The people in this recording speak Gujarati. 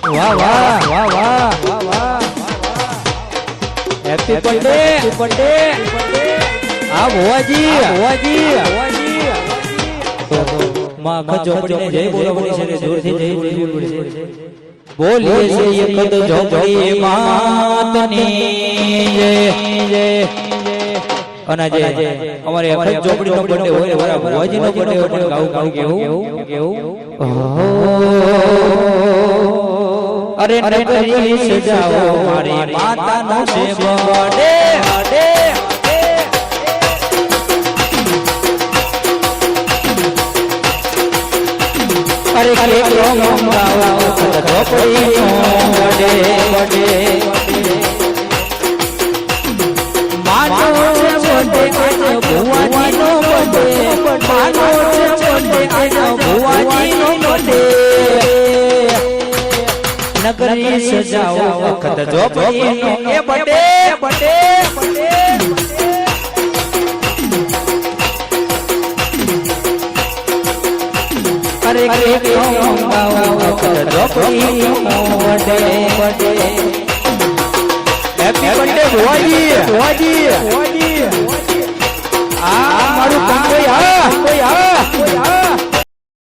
વાહ વાહ વાહ વાહ વાહ વાહ હેપી બર્થડે આ ભુવાજી માં ખજોપડીને જય બોલવાની છે જોરથી જય બોલવી પડશે બોલીએ છે એક ઝોપડી માતની જય અને જે અમારે અખજ ઝોપડીનો બર્થડે હોય વાળા ભુવાજીનો બર્થડે હોય ગાવું કેવું અરે નગરી સજાવો મારી માતાનો છે બર્થડે અરે કેક મંગાવો ઝોપડીનો બર્થડે માનો છે બર્થડે ભુવાજીનો બર્થડે માનો છે બર્થડે ભુવાજીનો બર્થડે નગરી સજાવો વખત ઝોપડીનો એ બર્થડે અરે કેક મંગાવો વખત ઝોપડીનો બર્થડે હેપી બર્થડે ભુવાજી આ મારું કંઈ હા